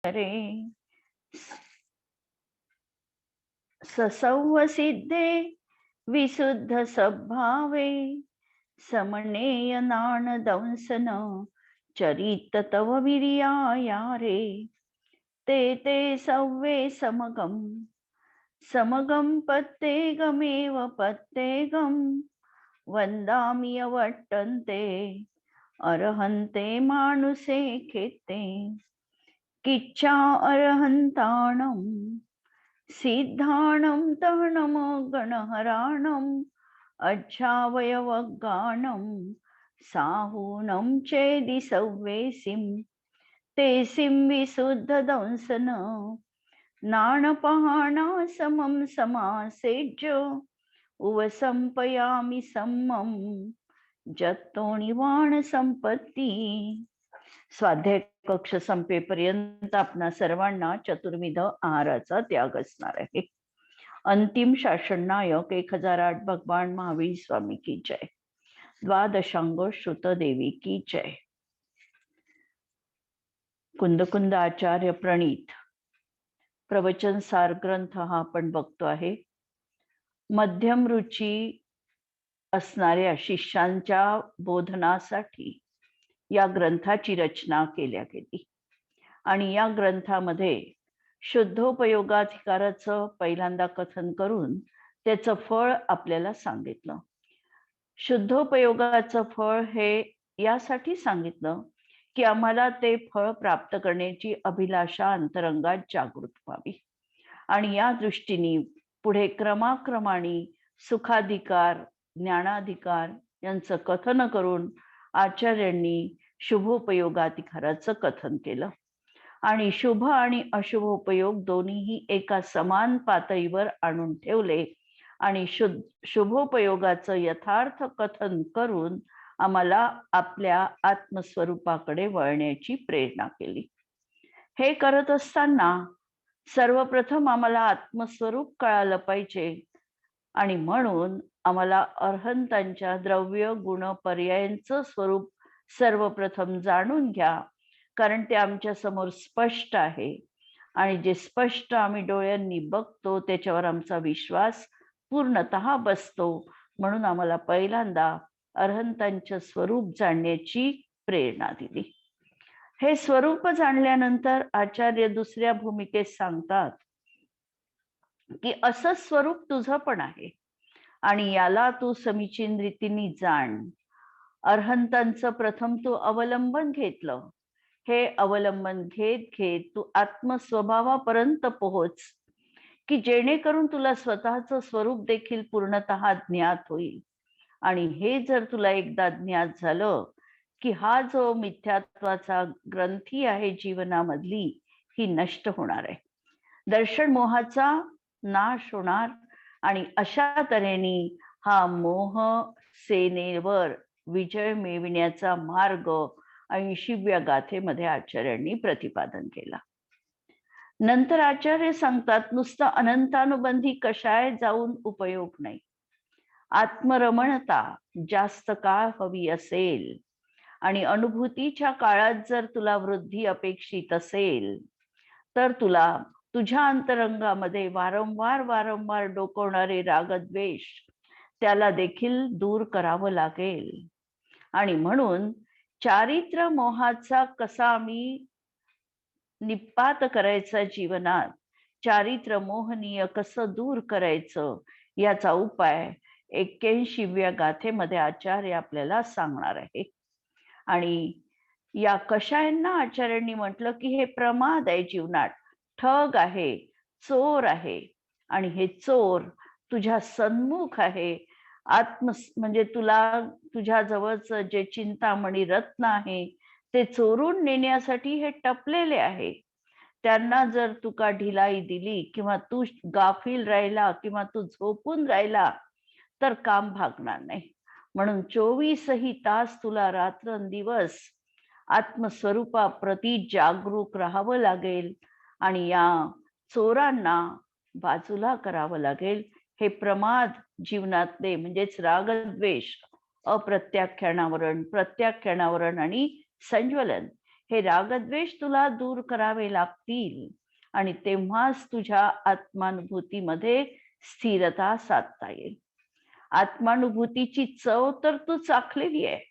रे ससंवसिद्धे विशुद्ध सद्भावे समनेय नाण दंसन चरित तव वीर्याया रे ते सव्वे समगम समगम पत्तेगमेव पत्तेगम वंदामि अवट्टन्ते अर्हन्ते मानुषे खेते किच्चा अर्हन्ताणं सिद्धाणं तहनम गणहराणम् अज्झावयवगानं साहूनं चेदि सव्वेसिं तेसिं विशुद्धदंसन नाणपहाणा समं समासेज्य उवसंपयामि सम्मं जत्तोणिवाण संपत्ती. स्वाध्याय कक्ष संपेपर्यंत आपणा सर्वांना चतुर्विध आहाराचा त्याग असणार आहे. अंतिम शासन नायक 1008 भगवान महावीर स्वामी की जय. द्वादशांग श्रुत देवी की जय. कुंद आचार्य प्रणीत प्रवचन सार ग्रंथ हा आपण बघतो आहे. मध्यम रुची असणाऱ्या शिष्यांच्या बोधनासाठी या ग्रंथाची रचना केल्या गेली आणि या ग्रंथामध्ये शुद्धोपयोगाधिकाराचं पहिल्यांदा कथन करून त्याचं फळ आपल्याला सांगितलं. शुद्धोपयोगाचं फळ हे यासाठी सांगितलं की आम्हाला ते फळ प्राप्त करण्याची अभिलाषा अंतरंगात जागृत व्हावी आणि या दृष्टीने पुढे क्रमाक्रमाने सुखाधिकार ज्ञानाधिकार यांचं कथन करून आचार्यांनी शुभोपयोगाधिकाराचं कथन केलं आणि शुभ आणि अशुभोपयोग दोन्हीही एका समान पातळीवर आणून ठेवले आणि शुभोपयोगाचं यथार्थ कथन करून आम्हाला आपल्या आत्मस्वरूपाकडे वळण्याची प्रेरणा केली. हे करत असताना सर्वप्रथम आम्हाला आत्मस्वरूप कळालं पाहिजे आणि म्हणून आम्हाला अर्हंतांच्या द्रव्य गुण पर्यायांचं स्वरूप सर्वप्रथम जाणून घ्या, कारण ते आमच्या समोर स्पष्ट आहे आणि जे स्पष्ट आम्ही डोळ्यांनी बघतो त्याच्यावर आमचा विश्वास पूर्णतः बसतो. म्हणून आम्हाला पहिल्यांदा अर्हंतांचं स्वरूप जाणण्याची प्रेरणा दिली. हे स्वरूप जाणल्यानंतर आचार्य दुसऱ्या भूमिकेत सांगतात की असं स्वरूप तुझं पण आहे आणि याला तू समीचीन रीतीने जाण. अर्हंतांचं प्रथम तू अवलंबन घेतलं. हे अवलंबन घेत घेत तू आत्मस्वभावापर्यंत पोहोच की जेणेकरून तुला स्वतःचं स्वरूप देखील पूर्णतः ज्ञात होईल. आणि हे जर तुला एकदा ज्ञात झालं की हा जो मिथ्यात्वाचा ग्रंथी आहे जीवनामधली ही नष्ट होणार आहे, दर्शन मोहाचा नाश होणार आणि अशा तऱ्हेने हा मोह सेनेवर विजय मिळविण्याचा मार्ग 80व्या गाथेमध्ये आचार्यांनी प्रतिपादन केला. नंतर आचार्य सांगतात नुसतं अनंतानुबंधी कशाय जाऊन उपयोग नाही. आत्मरमणता जास्त काळ हवी असेल आणि अनुभूतीच्या काळात जर तुला वृद्धी अपेक्षित असेल तर तुला तुझ्या अंतरंगामध्ये वारंवार डोकवणारे रागद्वेष त्याला देखील दूर करावं लागेल. आणि म्हणून चारित्र्य मोहाचा कसा आम्ही निपात करायचा जीवनात, चारित्र्य मोहनीय कसं दूर करायचं याचा उपाय 81व्या गाथेमध्ये आचार्य आपल्याला सांगणार आहे. आणि या कशायांना आचार्यांनी म्हटलं की हे प्रमाद आहे जीवनात, ठग आहे, चोर आहे आणि हे चोर तुझ्या सन्मुख आहे. म्हणजे तुला तुझ्या जवळचं जे चिंतामणी रत्न आहे ते चोरून नेण्यासाठी हे टपलेले आहे. त्यांना जर तुका ढिलाई दिली किंवा तू गाफील राहिला किंवा तू झोपून राहिला तर काम भागणार नाही. म्हणून 24ही तास तुला रात्रंदिवस आत्मस्वरूपाप्रती जागरूक राहावं लागेल आणि या चोरांना बाजूला करावं लागेल. हे प्रमाद जीवनातले म्हणजेच रागद्वेष, अप्रत्याख्यानावरण, प्रत्याख्यानावरण आणि संज्वलन हे रागद्वेष तुला दूर करावे लागतील आणि तेव्हाच तुझ्या आत्मानुभूतीमध्ये स्थिरता साधता येईल. आत्मानुभूतीची चव तर तू चाखलेली आहे.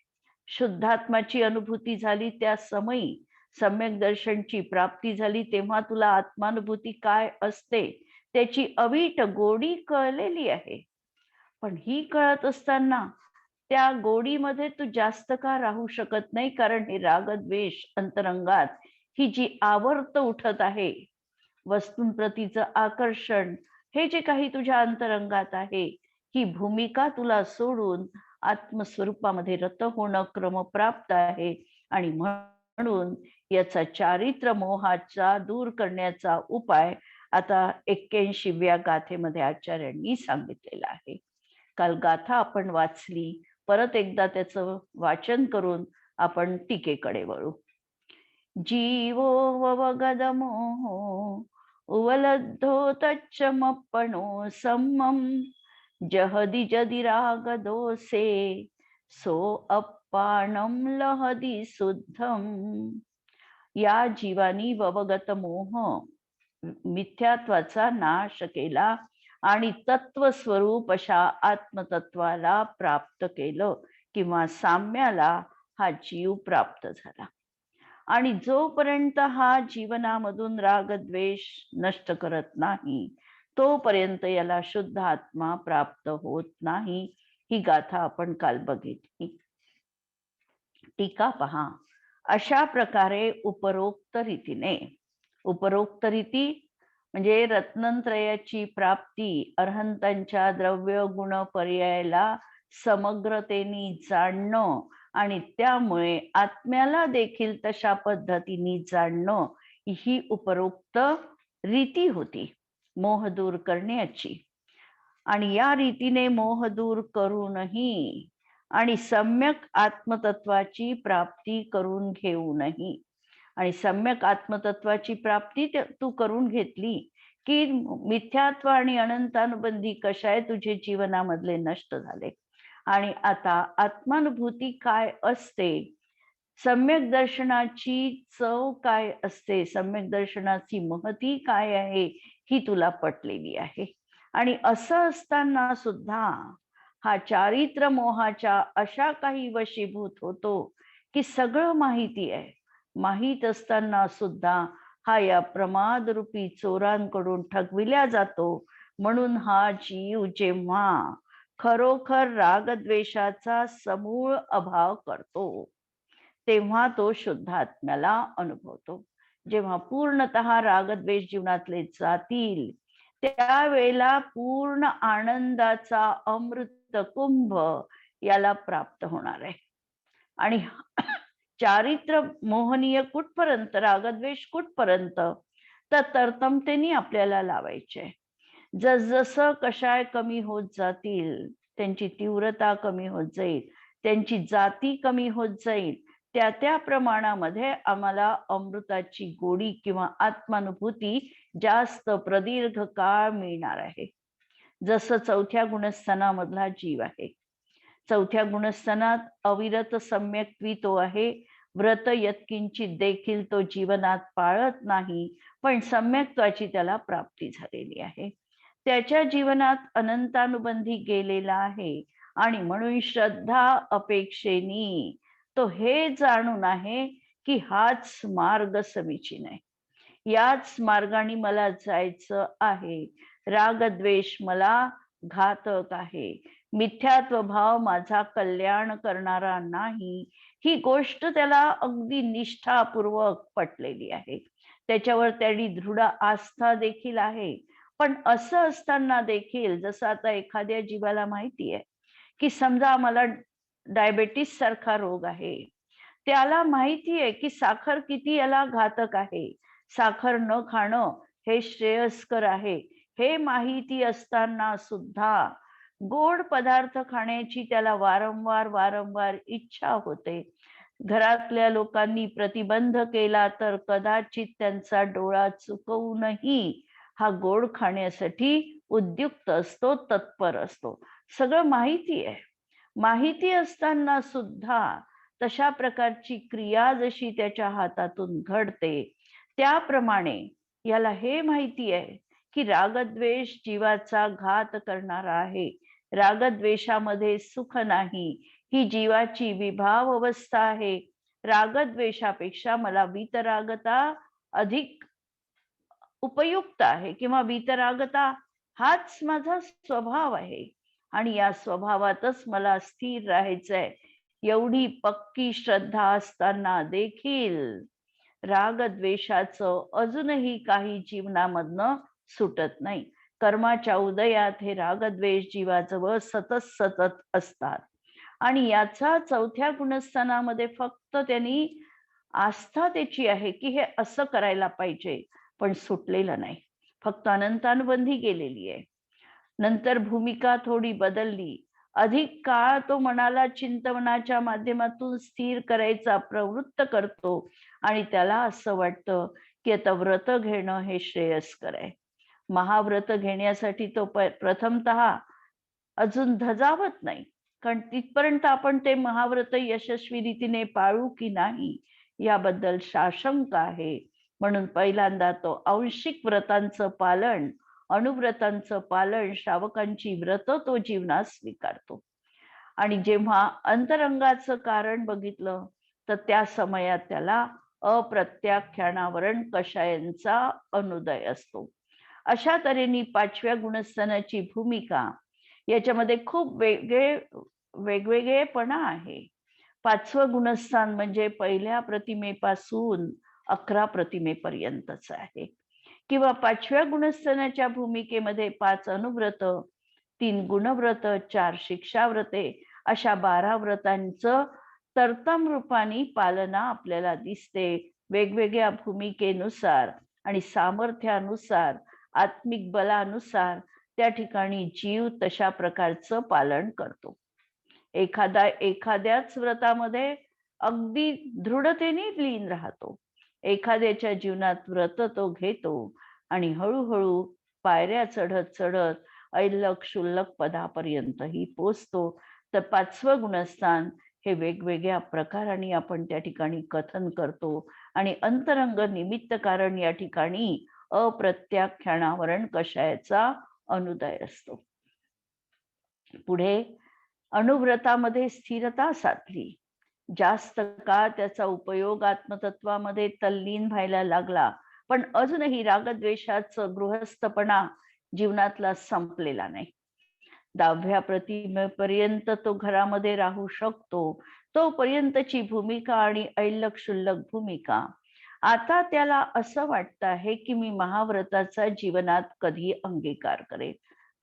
शुद्धात्माची अनुभूती झाली त्या समयी, सम्यक दर्शनची प्राप्ती झाली तेव्हा तुला आत्मानुभूती काय असते त्याची अवीट गोडी कळलेली आहे. पण ही कळत असताना त्या गोडीमध्ये तू जास्त का राहू शकत नाही? कारण हे रागद्वेष अंतरंगात ही जी आवर्त उठत आहे, वस्तूंप्रतीचं आकर्षण, हे जे काही तुझ्या अंतरंगात आहे, ही भूमिका तुला सोडून आत्मस्वरूपामध्ये रत होणं क्रमप्राप्त आहे. आणि म्हणून याचा चारित्र्य मोहाचा दूर करण्याचा उपाय आता 81व्या गाथेमध्ये आचार्यांनी सांगितलेला आहे. काल गाथा आपण वाचली, परत एकदा त्याचं वाचन करून आपण टीकेकडे वळू. जीवो ववगदमोहो उवलद्धो तच्चमप्पणो सम्मम जहदि जदि रागदोषे सो अप्पाणम लहदी शुद्धम. या जीवानी ववगत मोह मिथ्यात्वाचा नाश केला आणि तत्वस्वरूप अशा आत्मतत्वाला प्राप्त केलं किंवा साम्याला हा जीव प्राप्त झाला. आणि जोपर्यंत हा जीवनामधून रागद्वेष नष्ट करत नाही तोपर्यंत याला शुद्ध आत्मा प्राप्त होत नाही. ही गाथा आपण काल बघितली. टीका पहा. अशा प्रकारे उपरोक्त रीतीने, उपरोक्त रीती म्हणजे रत्नत्रयाची प्राप्ती, अरहंतांच्या द्रव्य गुण पर्यायाला समग्रतेने जाणणं आणि त्यामुळे आत्म्याला देखील तशा पद्धतीने जाणणं, ही उपरोक्त रीती होती मोह दूर करण्याची. आणि या रीतीने मोह दूर करूनही आणि सम्यक आत्मतत्वाची प्राप्ती करून घेऊनही, आणि सम्यक आत्मतत्वाची प्राप्ती तू करून घेतली की मिथ्यात्व आणि अनंतानुबंधी कशाय तुझे जीवनामधले नष्ट झाले. आणि आता आत्मानुभूती काय असते, सम्यक दर्शनाची चव काय असते, सम्यक दर्शनाची महती काय आहे, ही तुला पटलेली आहे. आणि असं असताना सुद्धा हा चारित्र्य मोहाच्या अशा काही वशीभूत होतो की सगळं माहिती आहे, माहीत असताना सुद्धा हा या प्रमाद रूपी चोरांकडून ठगविल्या जातो. म्हणून हा जीव जेव्हा खरोखर रागद्वेषाचा समूळ अभाव करतो तेव्हा तो शुद्ध आत्म्याला अनुभवतो. जेव्हा पूर्णतः रागद्वेष जीवनातले जातील त्यावेळेला पूर्ण आनंदाचा अमृत कुंभ याला प्राप्त होणार आहे. आणि चारित्र्य मोहनीय कुठपर्यंत, रागद्वेष कुठपर्यंत, तर तरतमतेने आपल्याला लावायचे. जसजसं कषाय कमी होत जातील, त्यांची तीव्रता कमी होत जाईल, त्यांची जाती कमी होत जाईल, त्या त्या प्रमाणामध्ये आम्हाला अमृताची गोडी किंवा आत्मानुभूती जास्त प्रदीर्घ काळ मिळणार आहे. जसं चौथ्या गुणस्थानामधला जीव आहे, चौथ्या गुणस्थानात अविरत सम्यक्त्वी तो आहे. व्रत यत्किंचित देखील तो जीवनात पाळत नाही, पण सम्यक्त्वाची त्याला प्राप्ती झालेली आहे. त्याच्या जीवनात अनंतानुबंधी गेलेला आहे आणि म्हणून श्रद्धा अपेक्षेनी तो हे जाणून आहे की हाच मार्ग समीचीन आहे, याच मार्गाने मला जायचं आहे. रागद्वेष मला घातक आहे, मिथ्यात्व भाव माझा कल्याण करणारा नाही, ही गोष्ट त्याला अगदी निष्ठापूर्वक पटलेली आहे. त्याच्यावर त्याची दृढ आस्था देखील आहे. पण असं असताना देखील, जसं आता एखाद्या जीवाला माहिती आहे की समजा मला डायबेटीस सारखा रोग आहे, त्याला माहिती आहे की साखर किती याला घातक आहे, साखर न खाणं हे श्रेयस्कर आहे, हे माहिती असताना सुद्धा गोड पदार्थ खाण्याची त्याला वारंवार इच्छा होते. घरातल्या लोकांनी प्रतिबंध केला तर कदाचित त्यांचा डोळा चुकवूनही हा गोड खाण्यासाठी उद्युक्त असतो, तत्पर असतो. सगळं माहिती आहे. माहिती असताना सुद्धा तशा प्रकारची क्रिया जशी त्याच्या हातातून घडते, त्याप्रमाणे याला हे माहिती आहे की रागद्वेष जीवाचा घात करणारा आहे. रागद्वेषामध्ये सुख नाही, ही जीवाची विभाव अवस्था आहे. रागद्वेषापेक्षा मला वीतरागता अधिक उपयुक्त आहे किंवा वीतरागता हाच माझा स्वभाव आहे आणि या स्वभावातच मला स्थिर राहायचंय. एवढी पक्की श्रद्धा असताना देखील रागद्वेषाचं अजूनही काही जीवनामधनं सुटत नाही. कर्माच्या उदयात हे रागद्वेष जीवाजवळ सतत सतत असतात आणि याचा चौथ्या गुणस्थानामध्ये फक्त त्यांनी आस्था त्याची आहे की हे असं करायला पाहिजे, पण सुटलेलं नाही. फक्त अनंतानुबंधी गेलेली आहे. नंतर भूमिका थोडी बदलली. अधिक काळ तो मनाला चिंतवनाच्या माध्यमातून स्थिर करायचा प्रवृत्त करतो आणि त्याला असं वाटतं की आता व्रत घेणं हे श्रेयस्कर आहे. महाव्रत घेण्यासाठी तो प्रथमतः अजून धजावत नाही, कारण तिथपर्यंत आपण ते महाव्रत यशस्वी रीतीने पाळू की नाही याबद्दल साशंका आहे. म्हणून पहिल्यांदा तो आंशिक व्रतांचं पालन, अनुव्रतांचं पालन, श्रावकांची व्रत तो जीवनात स्वीकारतो. आणि जेव्हा अंतरंगाचं कारण बघितलं तर त्या समयात त्याला अप्रत्याख्यानावरण कषायांचा अनुदय असतो. अशा तऱ्हेने पाचव्या गुणस्थानाची भूमिका याच्यामध्ये खूप वेगवेगळेपणा आहे. पाचवं गुणस्थान म्हणजे पहिल्या प्रतिमेपासून 11 प्रतिमेपर्यंतच आहे किंवा पाचव्या गुणस्थानाच्या भूमिकेमध्ये 5 अनुव्रत, 3 गुणव्रत, 4 शिक्षाव्रते अशा 12 व्रतांचं तरतम रूपाने पालना आपल्याला दिसते. वेगवेगळ्या भूमिकेनुसार आणि सामर्थ्यानुसार, आत्मिक बलानुसार त्या ठिकाणी जीव तशा प्रकारचं पालन करतो. एखाद्याच व्रतामध्ये अगदी दृढतेने लीन राहतो. एखाद्याच्या जीवनात व्रत तो घेतो आणि हळूहळू पायऱ्या चढत चढत ऐल्लक शुल्लक पदापर्यंतही पोचतो. तर पाचवं गुणस्थान हे वेगवेगळ्या प्रकाराने आपण त्या ठिकाणी कथन करतो आणि अंतरंग निमित्त कारण या ठिकाणी अप्रत्याख्यानावरण कषायाचा अनुदय असतो. पुढे अनुव्रतामध्ये स्थिरता साधली. जास्त काळ त्याचा उपयोग आत्मतत्वामध्ये तल्लीन व्हायला लागला, पण अजूनही रागद्वेषाचं गृहस्थपणा जीवनातला संपलेला नाही. 10व्या प्रतिमेपर्यंत तो घरामध्ये राहू शकतो, तोपर्यंतची भूमिका आणि ऐल्लक शुल्लक भूमिका. आता त्याला असं वाटतं आहे की मी महाव्रताचा जीवनात कधी अंगीकार करेल,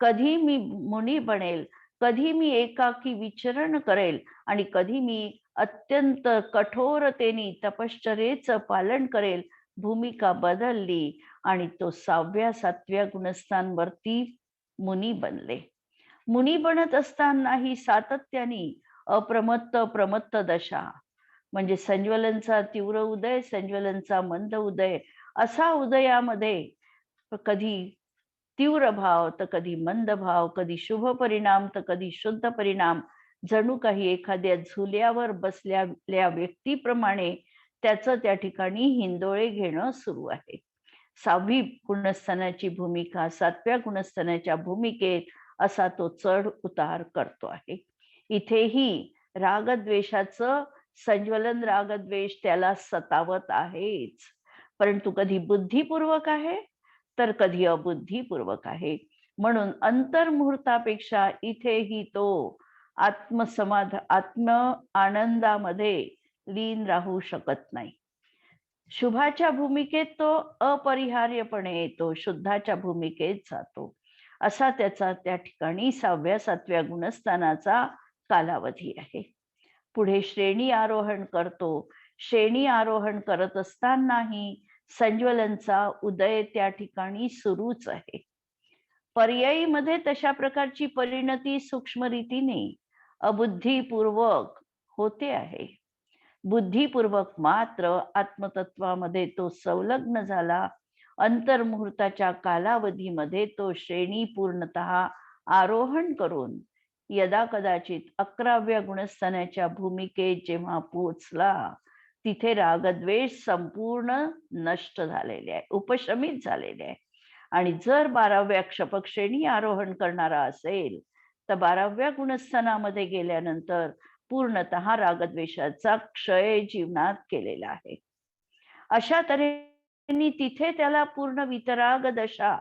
कधी मी मुनी बनेल, कधी मी एकाकी विचरण करेल आणि कधी मी अत्यंत कठोरतेने तपश्चर्येचं पालन करेल. भूमिका बदलली आणि तो 6व्या 7व्या गुणस्थांवरती मुनी बनले. मुनी बनत असतानाही सातत्याने अप्रमत्त प्रमत्त दशा म्हणजे संज्वलनचा तीव्र उदय, संज्वलनचा मंद उदय, असा उदयामध्ये कधी तीव्र भाव तर कधी मंद भाव, कधी शुभ परिणाम तर कधी शुद्ध परिणाम. जणू काही एखाद्या झुल्यावर बसलेल्या व्यक्तीप्रमाणे त्याचं त्या ठिकाणी हिंदोळे घेणं सुरू आहे. 6वी गुणस्थानाची भूमिका 7व्या गुणस्थानाच्या भूमिकेत असा तो चढ उतार करतो आहे. इथेही रागद्वेषाचं संज्वलन, रागद्वेष त्याला सतावत आहेच, परंतु कधी बुद्धिपूर्वक आहे तर कधी अबुद्धिपूर्वक आहे. म्हणून अंतर्मुहूर्तापेक्षा इथेही तो आत्म आनंदामध्ये लीन राहू शकत नाही. शुभाच्या भूमिकेत तो अपरिहार्यपणे येतो, शुद्धाच्या भूमिकेत जातो. असा त्याचा त्या ठिकाणी 6व्या 7व्या गुणस्थानाचा कालावधी आहे. पुढे श्रेणी आरोहण करतो. श्रेणी आरोहण करत असतानाही संज्वलनचा उदय त्या ठिकाणी सुरूच आहे. पर्यायीमध्ये तशा प्रकारची परिणती सूक्ष्म रीतीने अबुद्धिपूर्वक होते आहे. बुद्धिपूर्वक मात्र आत्मतत्वामध्ये तो संलग्न झाला. अंतर्मुहूर्ताच्या कालावधीमध्ये तो श्रेणी पूर्णतः आरोहण करून यदा कदाचित 11व्या गुणस्थानाच्या भूमिकेत जेव्हा पोहोचला, तिथे रागद्वेष संपूर्ण नष्ट झालेले आहे, उपशमित झालेले आहे. आणि जर 12व्या क्षपक्षेणी आरोहण करणारा असेल तर 12व्या गुणस्थानामध्ये गेल्यानंतर पूर्णतः रागद्वेषाचा क्षय जीवनात केलेला आहे. अशा तऱ्हेने तिथे त्याला पूर्ण वितराग दशा,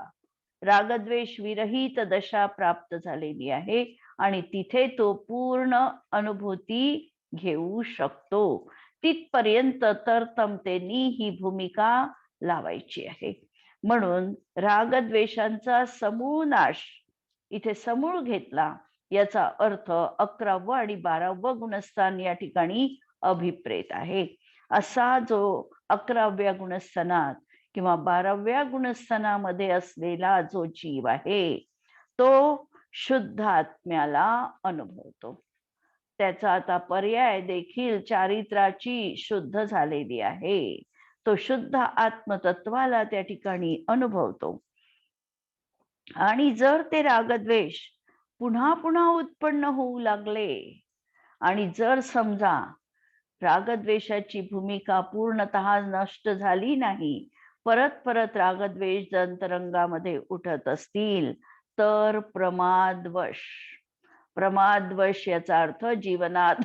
रागद्वेष विरहित दशा प्राप्त झालेली आहे आणि तिथे तो पूर्ण अनुभूती घेऊ शकतो. तिथपर्यंत तरतमतेनी ही भूमिका लावायची आहे. म्हणून रागद्वेषांचा समूळ नाश इथे समूळ घेतला, याचा अर्थ 11वं आणि 12वं गुणस्थान या ठिकाणी अभिप्रेत आहे. असा जो 11व्या गुणस्थानात किंवा 12व्या गुणस्थानामध्ये असलेला जो जीव आहे तो शुद्ध आत्म्याला अनुभवतो. त्याचा आता पर्याय देखील चारित्र्याची शुद्ध झालेली आहे. तो शुद्ध आत्मतत्वाला त्या ठिकाणी अनुभवतो. आणि जर ते रागद्वेष पुन्हा पुन्हा उत्पन्न होऊ लागले आणि जर समजा रागद्वेषाची भूमिका पूर्णतः नष्ट झाली नाही, परत परत रागद्वेष अंतरंगामध्ये उठत असतील तर प्रमादवश याचा अर्थ जीवनात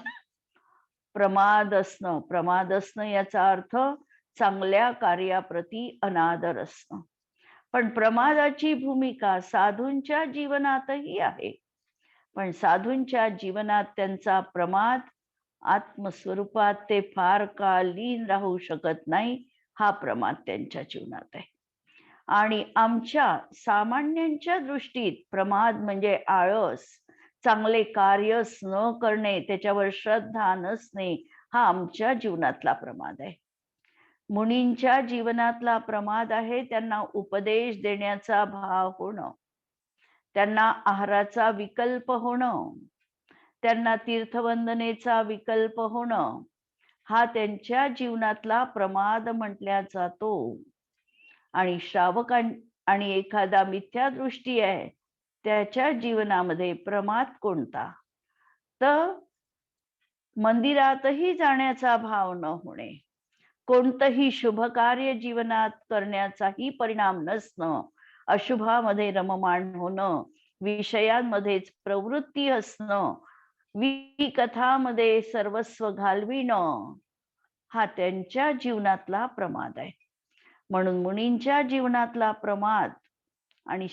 प्रमाद असणं याचा अर्थ चांगल्या कार्याप्रती अनादर असणं. पण प्रमादाची भूमिका साधूंच्या जीवनातही आहे, पण साधूंच्या जीवनात त्यांचा प्रमाद आत्मस्वरूपात ते फार काळ लीन राहू शकत नाही, हा प्रमाद त्यांच्या जीवनात आहे. आणि आमच्या सामान्यांच्या दृष्टीत प्रमाद म्हणजे आळस, चांगले कार्यच न करणे, त्याच्यावर श्रद्धा नसणे, हा आमच्या जीवनातला प्रमाद आहे. मुनींच्या जीवनातला प्रमाद आहे त्यांना उपदेश देण्याचा भाव होणं, त्यांना आहाराचा विकल्प होणं, त्यांना तीर्थवंदनेचा विकल्प होणं, हा त्यांच्या जीवनातला प्रमाद म्हटल्या जातो. आणि श्रावकां आणि एखादा मिथ्या दृष्टी आहे त्याच्या जीवनामध्ये प्रमाद कोणता, तर मंदिरातही जाण्याचा भाव न होणे, कोणतंही शुभ कार्य जीवनात करण्याचाही परिणाम नसणं, अशुभामध्ये रममाण होणं, विषयांमध्येच प्रवृत्ती असणं, विकथामध्ये सर्वस्व घालविणं, हा त्यांच्या जीवनातला प्रमाद आहे. म्हणून मुनींच्या जीवनातला प्रमाद आणि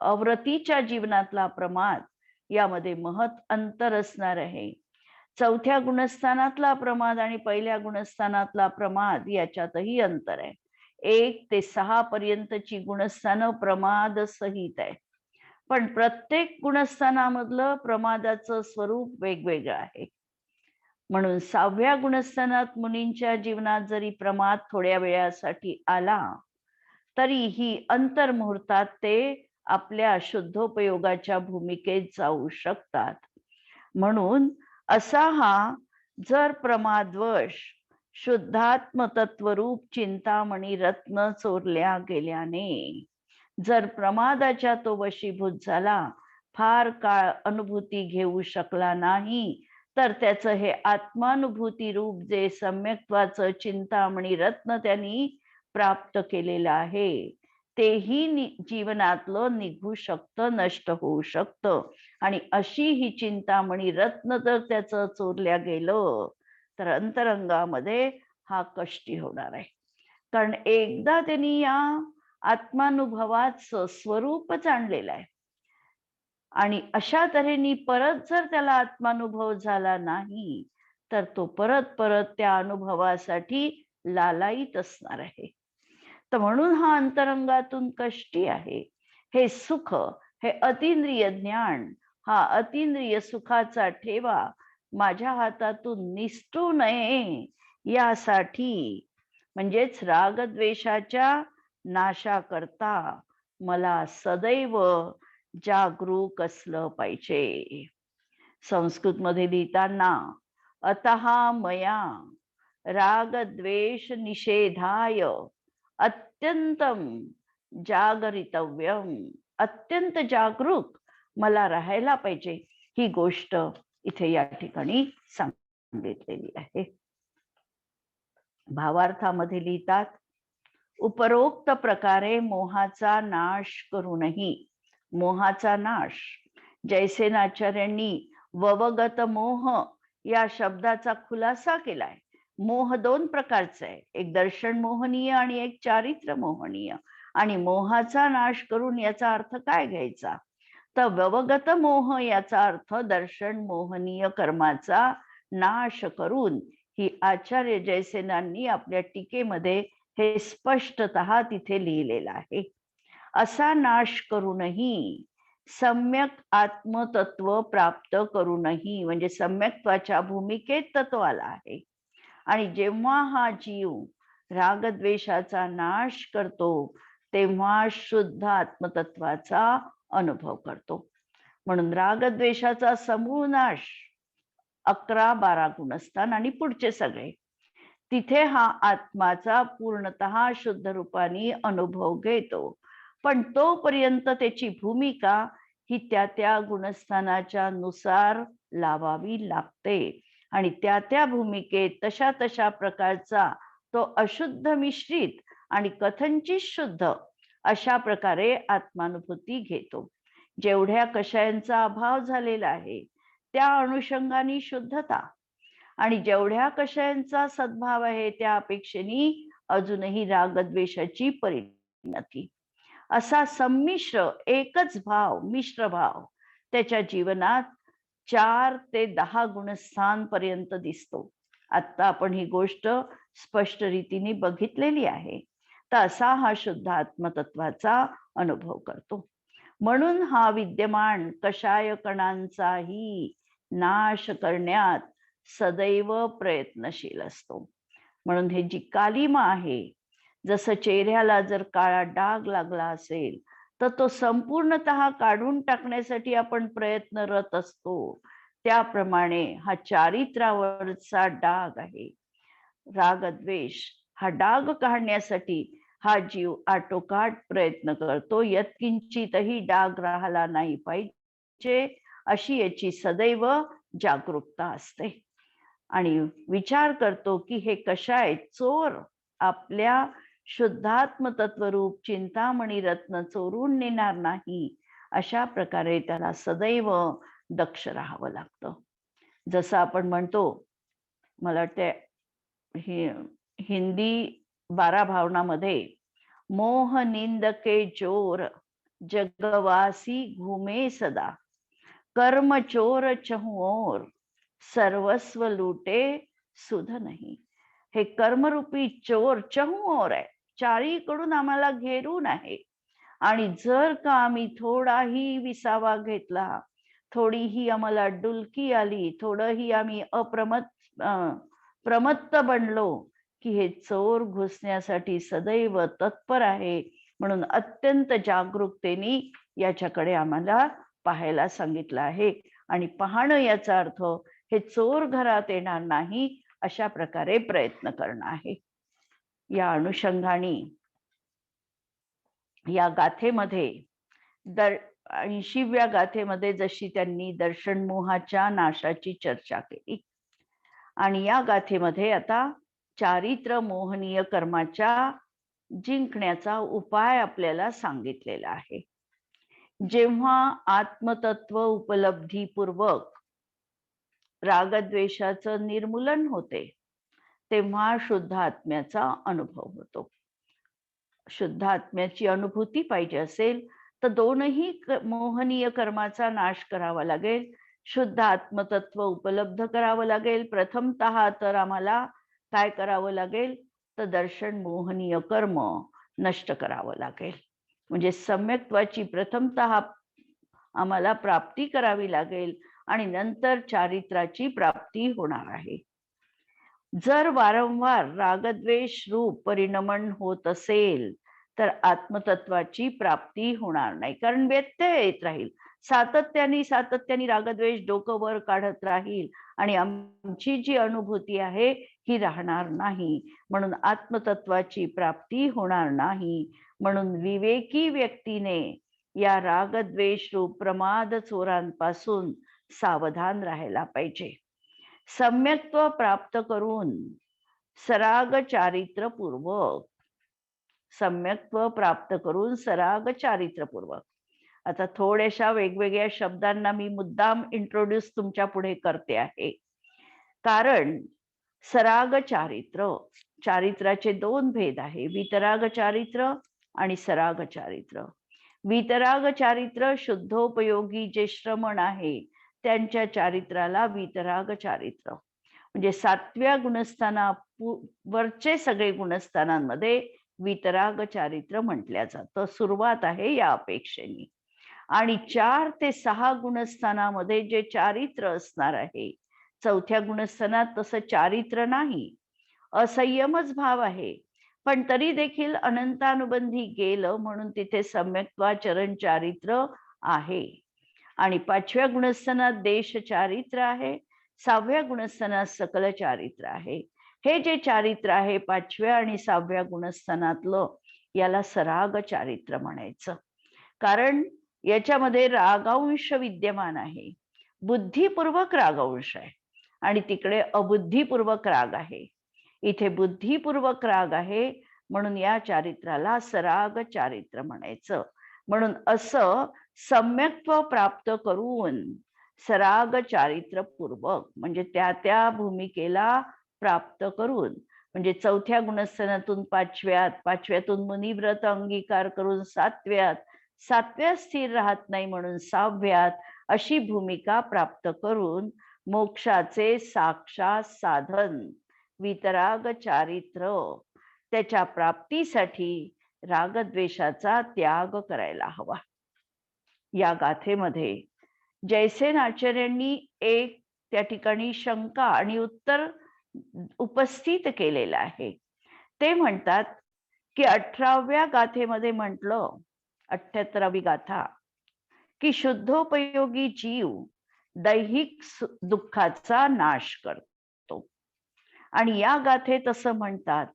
अव्रतीच्या जीवनातला प्रमाद यामध्ये महत् अंतर असणार आहे. चौथ्या गुणस्थानातला प्रमाद आणि पहिल्या गुणस्थानातला प्रमाद याच्यातही अंतर आहे. 1 ते 6 पर्यंतची गुणस्थानं प्रमाद सहित आहे, पण प्रत्येक गुणस्थानामधलं प्रमादाचं स्वरूप वेगवेगळं आहे. म्हणून 6व्या गुणस्थानात मुनींच्या जीवनात जरी प्रमाद थोड्या वेळासाठी आला तरीही अंतर्मुहूर्तात ते आपल्या शुद्धोपयोगाच्या भूमिकेत जाऊ शकतात. म्हणून असा हा जर प्रमादवश शुद्धात्म तत्वरूप चिंतामणी रत्न चोरल्या गेल्याने जर प्रमादाच्या तो वशीभूत झाला, फार काळ अनुभूती घेऊ शकला नाही, तर त्याचं हे आत्मानुभूती रूप जे सम्यक्त्वाचं चिंतामणी रत्न त्यांनी प्राप्त केलेलं आहे तेही जीवनातलं निघू शकतं, नष्ट होऊ शकतं. आणि अशी ही चिंतामणी रत्न जर त्याचं चोरल्या गेलं तर अंतरंगामध्ये हा कष्टी होणार आहे. कारण एकदा त्यांनी या आत्मानुभवाचं स्वरूपच आणलेलं आहे आणि अशा तऱ्हेने परत जर त्याला आत्मानुभव झाला नाही तर तो परत परत त्या अनुभवासाठी लालायित असणार आहे. तर म्हणून हा अंतरंगातून कष्टी आहे. हे सुख, हे अतिंद्रिय ज्ञान, हा अतिंद्रिय सुखाचा ठेवा माझ्या हातातून निसटू नये यासाठी, म्हणजेच रागद्वेषाच्या नाशाकरता मला सदैव जागरूक असलं पाहिजे. संस्कृत मध्ये लिहिताना अतः मया रागद्वेष निषेधाय अत्यंतम जागरितव्यम, अत्यंत जागरूक मला राहायला पाहिजे. ही गोष्ट इथे या ठिकाणी सांगितलेली आहे. भावार्थामध्ये लिहितात, उपरोक्त प्रकारे मोहाचा नाश करूनही, मोहाचा नाश, जयसेनाचार्यांनी ववगत मोह या शब्दाचा खुलासा केलाय. मोह दोन प्रकारचा आहे, एक दर्शन मोहनीय आणि एक चारित्र्य मोहनीय. आणि मोहाचा नाश करून याचा अर्थ काय घ्यायचा, तर ववगत मोह याचा अर्थ दर्शन मोहनीय कर्माचा नाश करून, ही आचार्य जयसेनांनी आपल्या टीकेमध्ये हे स्पष्टतः तिथे लिहिलेलं आहे. असा नाश करूनही सम्यक आत्मतत्व प्राप्त करूनही, म्हणजे सम्यक्त्वाच्या भूमिकेत तत्व आला आहे. आणि जेव्हा हा जीव रागद्वेषाचा नाश करतो तेव्हा शुद्ध आत्मतत्वाचा अनुभव करतो. म्हणून रागद्वेषाचा समूळ नाश 11-12 गुणस्थान आणि पुढचे सगळे, तिथे हा आत्माचा पूर्णतः शुद्ध रूपाने अनुभव घेतो. पण तोपर्यंत त्याची भूमिका ही त्या गुणस्थानाच्या नुसार लावावी लागते. आणि त्या भूमिकेत तशा प्रकारचा तो अशुद्ध मिश्रित आणि कथनचित शुद्ध अशा प्रकारे आत्मानुभूती घेतो. जेवढ्या कषायांचा अभाव झालेला आहे त्या अनुषंगाने शुद्धता, आणि जेवढ्या कषायांचा सद्भाव आहे त्या अपेक्षेने अजूनही रागद्वेषाची परिणती, असा संमिश्र एकच भाव, मिश्र भाव त्याच्या जीवनात 4 ते 10 गुणस्थान पर्यंत दिसतो. आता आपण ही गोष्ट स्पष्ट रीतीने बघितलेली आहे. तर असा हा शुद्ध आत्मतत्वाचा अनुभव करतो. म्हणून हा विद्यमान कषाय कणांचाही नाश करण्यात सदैव प्रयत्नशील असतो. म्हणून हे जी कालिमा आहे, जसं चेहऱ्याला जर काळा डाग लागला असेल तर तो संपूर्णतः काढून टाकण्यासाठी आपण प्रयत्नरत असतो, त्याप्रमाणे हा चारित्र्यावरचा डाग आहे रागद्वेष. हा डाग काढण्यासाठी हा जीव आटोकाट प्रयत्न करतो. यत्किंचितही डाग राहिला नाही पाहिजे अशी याची सदैव जागरूकता असते. आणि विचार करतो की हे कशाय चोर आपल्या शुद्धात्म तत्वरूप चिंतामणी रत्न चोरून नेणार नाही, अशा प्रकारे त्याला सदैव दक्ष राहावं लागतं. जसं आपण म्हणतो, मला वाटते हिंदी 12 भावनामध्ये, मोह निंदके जोर जगवासी घूमे सदा, कर्म चोर चहुओर सर्वस्व लूटे सुध नाही. हे कर्मरूपी चोर चहुओर आहे, चारीकडून आम्हाला घेरून आहे. आणि जर का आम्ही थोडाही विसावा घेतला, थोडीही आम्हाला डुलकी आली, थोडंही आम्ही प्रमत्त बनलो की हे चोर घुसण्यासाठी सदैव तत्पर आहे. म्हणून अत्यंत जागरूकतेने याच्याकडे आम्हाला पाहायला सांगितलं आहे. आणि पाहणं याचा अर्थ हे चोर घरात येणार नाही अशा प्रकारे प्रयत्न करणं आहे. या अनुषंगाने या गाथेमध्ये 80व्या गाथेमध्ये जशी त्यांनी दर्शन मोहाच्या नाशाची चर्चा केली, आणि या गाथेमध्ये आता चारित्र्य मोहनीय कर्माच्या जिंकण्याचा उपाय आपल्याला सांगितलेला आहे. जेव्हा आत्मतत्व उपलब्धीपूर्वक रागद्वेषाचं निर्मूलन होते तेव्हा शुद्ध आत्म्याचा अनुभव होतो. शुद्ध आत्म्याची अनुभूती पाहिजे असेल तर दोनही मोहनीय कर्माचा नाश करावा लागेल, शुद्ध आत्मतत्व उपलब्ध करावं लागेल. प्रथमतः तर आम्हाला काय करावं लागेल, तर दर्शन मोहनीय कर्म नष्ट करावं लागेल. म्हणजे सम्यक्त्वाची प्रथमतः आम्हाला प्राप्ती करावी लागेल आणि नंतर चारित्र्याची प्राप्ती होणार आहे. जर वारंवार रागद्वेष रूप परिणमन होत असेल तर आत्मतत्वाची प्राप्ती होणार नाही, कारण व्यत्यय येत राहील. सातत्याने रागद्वेष डोकं वर काढत राहील आणि आमची जी अनुभूती आहे ही राहणार नाही. म्हणून आत्मतत्वाची प्राप्ती होणार नाही. म्हणून विवेकी व्यक्तीने या रागद्वेष रूप प्रमाद चोरांपासून सावधान राहायला पाहिजे. सम्यक्त्व प्राप्त करून सराग चारित्रपूर्वक, सम्यक्त्व प्राप्त करून सराग चारित्रपूर्वक. आता थोड्याशा वेगवेगळ्या शब्दांना मी मुद्दाम इंट्रोड्यूस तुमच्या पुढे करते आहे. कारण सराग चारित्र, चारित्राचे दोन भेद आहे, वितराग चारित्र आणि सराग चारित्र. वितराग चारित्र शुद्धोपयोगी जे श्रमण आहे त्यांच्या चारित्राला वितराग चारित्र म्हणजे 7व्या गुणस्थाना वरचे सगळे गुणस्थानांमध्ये वितराग चारित्र म्हटल्या जातं. सुरुवात आहे या अपेक्षेने. आणि 4 ते 6 गुणस्थानामध्ये जे चारित्र असणार आहे, 4थ्या गुणस्थानात तसं चारित्र नाही, असंयमच भाव आहे, पण तरी देखील अनंतानुबंधी गेलं म्हणून तिथे सम्यक्त्वाचरण चारित्र आहे. आणि 5व्या गुणस्थानात देश चारित्र आहे, 6व्या गुणस्थानात सकल चारित्र आहे. हे जे चारित्र आहे 5व्या आणि 6व्या गुणस्थानातलं, याला सराग चारित्र म्हणायचं. कारण याच्यामध्ये रागांश विद्यमान आहे, बुद्धिपूर्वक रागांश आहे आणि तिकडे अबुद्धिपूर्वक राग आहे. इथे बुद्धिपूर्वक राग आहे म्हणून या चारित्राला सराग चारित्र म्हणायचं. म्हणून असं सम्यक्त्व प्राप्त करून सराग चारित्रपूर्वक म्हणजे त्या भूमिकेला प्राप्त करून, म्हणजे 4थ्या गुणस्थानातून 5व्यात, 5व्यातून मुनिव्रत अंगीकार करून 7व्यात, 7व्यात स्थिर राहत नाही म्हणून 6व्यात, अशी भूमिका प्राप्त करून मोक्षाचे साक्षात साधन वितराग चारित्र, त्याच्या प्राप्तीसाठी रागद्वेषाचा त्याग करायला हवा. या गाथेमध्ये जयसेन आचार्यांनी एक त्या ठिकाणी शंका आणि उत्तर उपस्थित केलेलं आहे. ते म्हणतात की 18व्या गाथेमध्ये म्हटलं, 78वी गाथा, की शुद्धोपयोगी जीव दैहिक दुःखाचा नाश करतो. आणि या गाथेत असं म्हणतात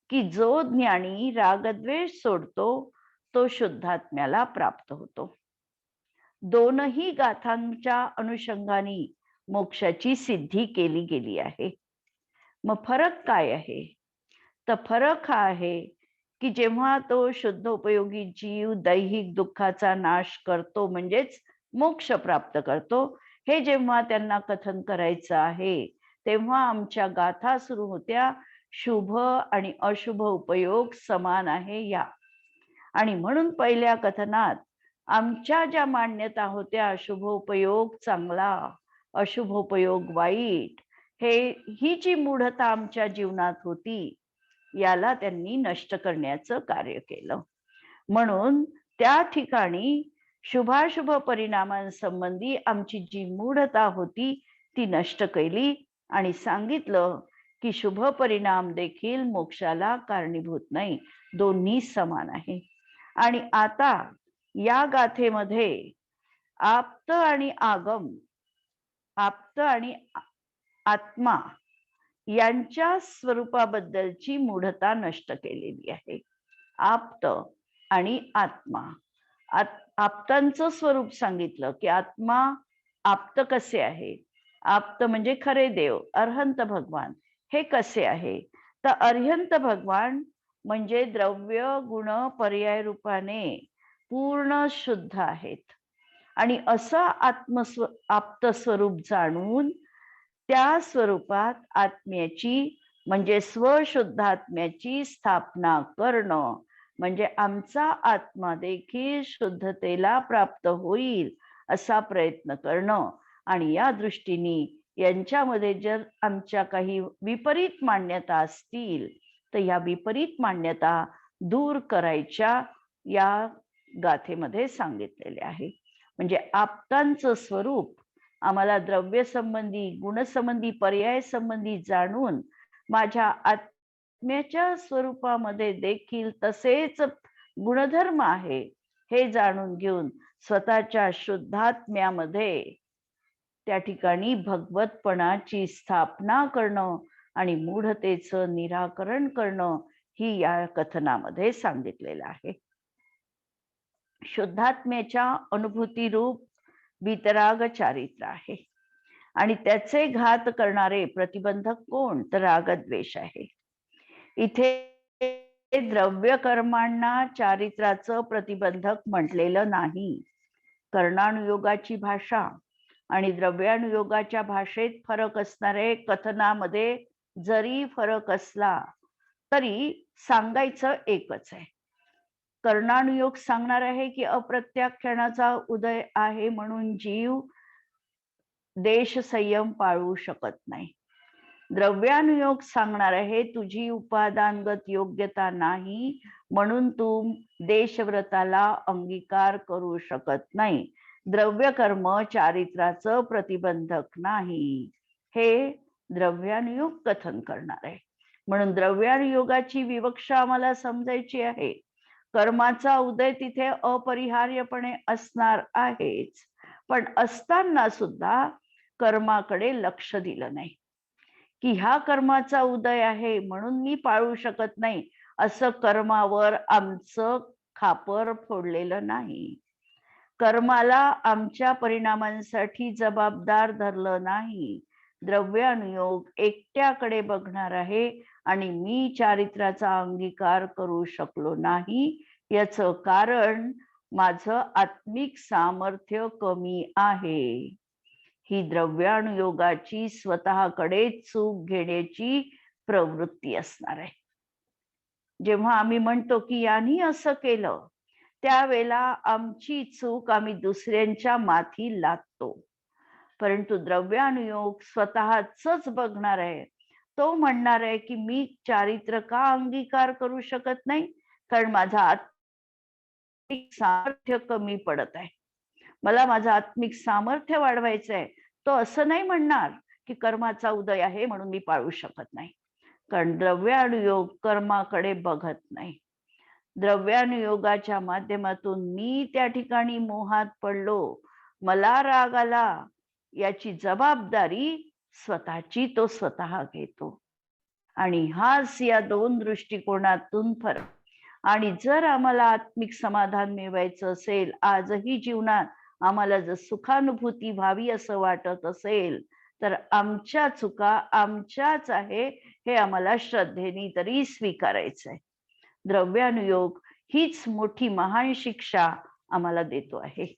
की जो ज्ञानी रागद्वेष सोडतो तो शुद्धात्म्याला प्राप्त होतो. दोनही गाथांच्या अनुषंगाने मोक्षाची सिद्धी केली गेली आहे. मग फरक काय आहे? तर फरक हा आहे की जेव्हा तो शुद्धोपयोगी जीव दैहिक दुःखाचा नाश करतो म्हणजेच मोक्ष प्राप्त करतो, हे जेव्हा त्यांना कथन करायचं आहे तेव्हा आमच्या गाथा सुरू होत्या शुभ आणि अशुभ उपयोग समान आहे या. आणि म्हणून पहिल्या कथनात आमच्या ज्या मान्यता होत्या शुभोपयोग चांगला, अशुभोपयोग वाईट, ही जी मूढता आमच्या जीवनात होती याला त्यांनी नष्ट करण्याचं कार्य केलं. म्हणून त्या ठिकाणी शुभाशुभ परिणामांसंबंधी आमची जी मूढता होती ती नष्ट केली आणि सांगितलं की शुभ परिणाम देखील मोक्षाला कारणीभूत नाही, दोन्ही समान आहे. आणि आता या गाथेमध्ये आप्त आणि आगम, आप्त आणि आत्मा यांच्या स्वरूपाबद्दलची मूढता नष्ट केलेली आहे. आप्त आणि आत्मा, आप्तांचं स्वरूप सांगितलं की आत्मा, आप्त कसे आहे, आप्त म्हणजे खरे देव अरहंत भगवान, हे कसे आहे? तर अरहंत भगवान म्हणजे द्रव्य गुण पर्याय रूपाने पूर्ण शुद्ध आहेत. आणि असं आप्त स्वरूप जाणून त्या स्वरूपात आत्म्याची म्हणजे स्वशुद्धात्म्याची स्थापना करणं, म्हणजे आमचा आत्मा देखील शुद्धतेला प्राप्त होईल असा प्रयत्न करणं. आणि या दृष्टीने यांच्यामध्ये जर आमच्या काही विपरीत मान्यता असतील तर या विपरीत मान्यता दूर करायच्या या गाथेमध्ये सांगितलेले आहे. म्हणजे आप्तांचं स्वरूप आम्हाला द्रव्य संबंधी, गुणसंबंधी, पर्याय संबंधी जाणून माझ्या आत्म्याच्या स्वरूपामध्ये देखील तसेच गुणधर्म आहे हे जाणून घेऊन स्वतःच्या शुद्धात्म्यामध्ये त्या ठिकाणी भगवतपणाची स्थापना करणं आणि मूढतेचं निराकरण करणं ही या कथनामध्ये सांगितलेलं आहे. शुद्धात्म्याच्या अनुभूती रूप वितराग चारित्र आहे. आणि त्याचे घात करणारे प्रतिबंधक कोण? तर रागद्वेष आहे. इथे द्रव्य कर्मांना चारित्राचं प्रतिबंधक म्हटलेलं नाही. कर्णानुयोगाची भाषा आणि द्रव्यानुयोगाच्या भाषेत फरक असणारे कथनामध्ये जरी फरक असला तरी सांगायचं एकच आहे. कर्णानुयोग सांगणार आहे की अप्रत्याख्यानाचा उदय आहे म्हणून जीव देश संयम पाळू शकत नाही. द्रव्यानुयोग सांगणार आहे तुझी उपादानगत योग्यता नाही म्हणून तू देशव्रताला अंगीकार करू शकत नाही. द्रव्य कर्म चारित्राचं प्रतिबंधक नाही, हे द्रव्यानुयोग कथन करणार आहे. म्हणून द्रव्यानुयोगाची विवक्षा आम्हाला समजायची आहे. कर्माचा उदय तिथे अपरिहार्यपणे असणार आहेच, पण असताना सुद्धा कर्माकडे लक्ष दिलं नाही की ह्या कर्माचा उदय आहे म्हणून मी पाळू शकत नाही, असं कर्मावर आमचं खापर फोडलेलं नाही. कर्माला आमच्या परिणामांसाठी जबाबदार धरलं नाही. द्रव्यानुयोग एकट्याकडे बघणार आहे आणि मी चारित्राचा अंगीकार करू शकलो नाही याचं कारण माझं आत्मिक सामर्थ्य कमी आहे. ही द्रव्यानुयोगाची स्वतःकडे चूक घेण्याची प्रवृत्ती असणार आहे. जेव्हा आम्ही म्हणतो की यांनी असं केलं, त्यावेळेला आमची चूक आम्ही दुसऱ्यांच्या माथी लादतो. परंतु द्रव्यानुयोग स्वतःच बघणार आहे. तो म्हणणार आहे की मी चारित्र का अंगीकार करू शकत नाही, कारण माझा आत्मिक सामर्थ्य कमी पडत आहे. मला माझं आत्मिक सामर्थ्य वाढवायचं आहे. तो असं नाही म्हणणार की कर्माचा उदय आहे म्हणून मी पाळू शकत नाही, कारण द्रव्यानुयोग कर्माकडे बघत नाही. द्रव्यानुयोगाच्या माध्यमातून मी त्या ठिकाणी मोहात पडलो, मला राग आला, याची जबाबदारी स्वतःची तो स्वतः घेतो. आणि हाच या दोन दृष्टिकोनातून फरक. आणि जर आम्हाला आत्मिक समाधान मिळवायचं असेल, आजही जीवनात आम्हाला जर सुखानुभूती व्हावी असं वाटत असेल, तर आमच्या चुका आमच्याच आहे हे आम्हाला श्रद्धेने तरी स्वीकारायचंय. द्रव्यानुयोग हीच मोठी महान शिक्षा आम्हाला देतो आहे.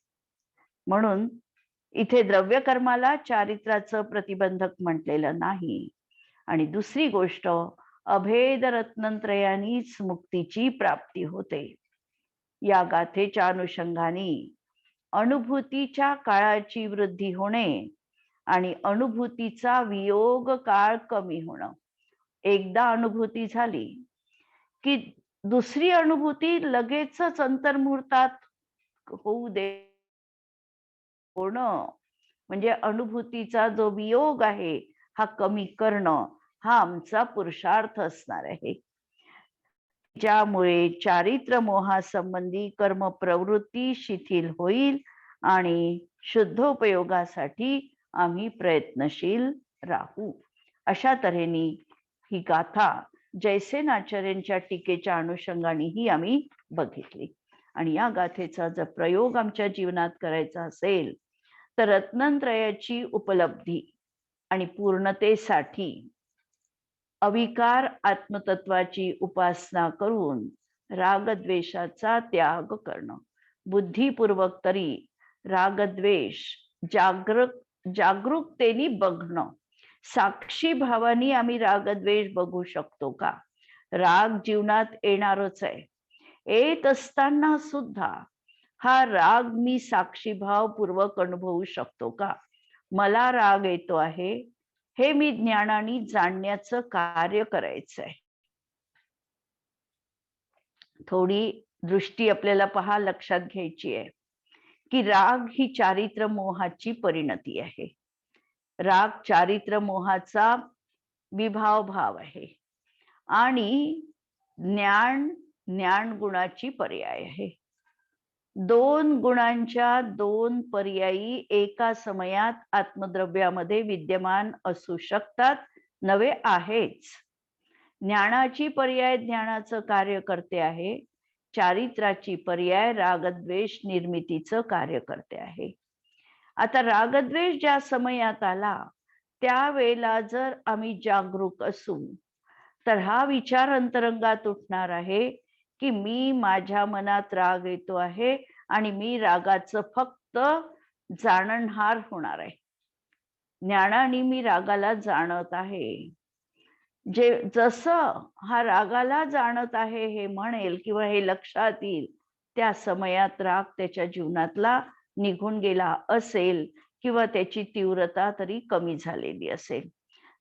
म्हणून इथे द्रव्य कर्माला चारित्राचं प्रतिबंधक म्हटलेलं नाही. आणि दुसरी गोष्ट, अभेद रत्नत्रयानीच मुक्तीची प्राप्ती होते. या गाथेच्या अनुषंगाने अनुभूतीच्या काळाची वृद्धी होणे आणि अनुभूतीचा वियोग काळ कमी होणं. एकदा अनुभूती झाली की दुसरी अनुभूती लगेचच अंतर्मुहूर्तात होऊ दे होणं, म्हणजे अनुभूतीचा जो वियोग आहे हा कमी करणं, हा आमचा पुरुषार्थ असणार आहे. ज्यामुळे चारित्र मोहासंबंधी कर्म प्रवृत्ती शिथिल होईल आणि शुद्धोपयोगासाठी आम्ही प्रयत्नशील राहू. अशा तऱ्हेने ही गाथा जयसेनाचार्यांच्या टीकेच्या अनुषंगानेही आम्ही बघितली. आणि या गाथेचा जर प्रयोग आमच्या जीवनात करायचा असेल तर रत्नत्रयाची उपलब्धी आणि पूर्णतेसाठी अविकार आत्मतत्वाची उपासना करून रागद्वेषाचा त्याग करणं. बुद्धिपूर्वक तरी रागद्वेष जागरूकतेने बघणं. साक्षी भावानी आम्ही रागद्वेष बघू शकतो का? राग जीवनात येणारच आहे. येत असताना सुद्धा हा राग मी साक्षीभाव पूर्वक अनुभवू शकतो का? मला राग येतो आहे हे मी ज्ञानाने जाणण्याचं कार्य करायचंय. थोडी दृष्टी आपल्याला लक्षात घ्यायची आहे की राग ही चारित्र मोहाची परिणती आहे. राग चारित्र मोहाचा विभाव भाव आहे आणि ज्ञान गुणाची पर्याय आहे. दोन गुणांच्या दोन पर्यायी एका समयात आत्मद्रव्यामध्ये विद्यमान असू शकतात, नव्हे आहेच. ज्ञानाची पर्याय ज्ञानाचं कार्य करते आहे, चारित्राची पर्याय रागद्वेष निर्मितीचं कार्य करते आहे. आता रागद्वेष ज्या समयात आला त्यावेळेला जर आम्ही जागरूक असू तर हा विचार अंतरंगात उठणार आहे की मी माझ्या मनात राग येतो आहे आणि मी रागाचं फक्त जाणणहार होणार आहे. ज्ञानाने मी रागाला जाणत आहे. जे जसं हा रागाला जाणत आहे हे म्हणेल किंवा हे लक्षात येईल त्या समयात राग त्याच्या जीवनातला निघून गेला असेल किंवा त्याची तीव्रता तरी कमी झालेली असेल.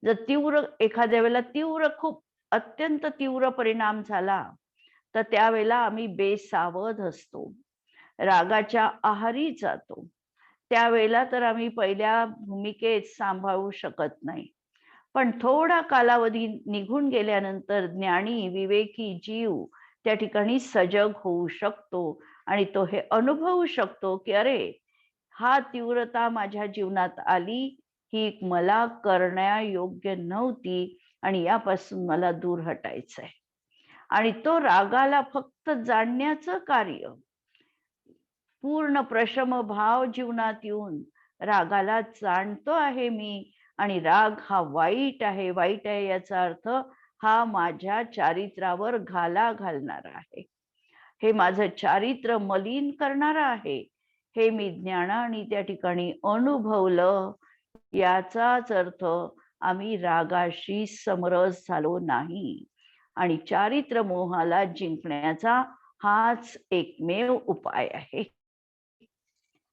जर तीव्र एखाद्या वेळेला तीव्र खूप अत्यंत तीव्र परिणाम झाला तर त्यावेळेला आम्ही बेसावध असतो, रागाच्या आहारी जातो. त्यावेळेला तर आम्ही पहिल्या भूमिकेत सांभाळू शकत नाही. पण थोडा कालावधी निघून गेल्यानंतर ज्ञानी विवेकी जीव त्या ठिकाणी सजग होऊ शकतो आणि तो हे अनुभवू शकतो की अरे हा तीव्रता माझ्या जीवनात आली, ही मला करण्यायोग्य नव्हती आणि यापासून मला दूर हटायचंय. आणि तो रागाला फक्त जाणण्याचं कार्य, पूर्ण प्रशम भाव जीवनात येऊन रागाला जाणतो आहे मी आणि राग हा वाईट आहे. वाईट आहे याचा अर्थ हा माझ्या चारित्र्यावर घाला घालणारा आहे, हे माझं चारित्र्य मलिन करणारा आहे. हे मी ज्ञानाने त्या ठिकाणी अनुभवलं. याचाच अर्थ आम्ही रागाशी समरस झालो नाही आणि चारित्र्य मोहाला जिंकण्याचा हाच एकमेव उपाय आहे.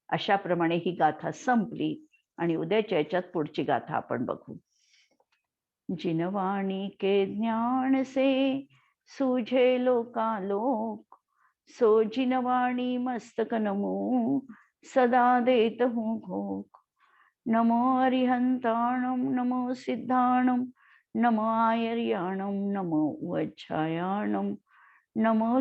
अशाप्रमाणे ही गाथा संपली आणि उद्याच्या याच्यात पुढची गाथा आपण बघू. जिनवाणी के ज्ञान से सूझे लोकालोक, सो जिनवाणी मस्तक नमो सदा देत हूँ घोक. नमो अरिहंताणम नमो सिद्धाणम नमो आयर्याणम नमो वज्रायाणम नमो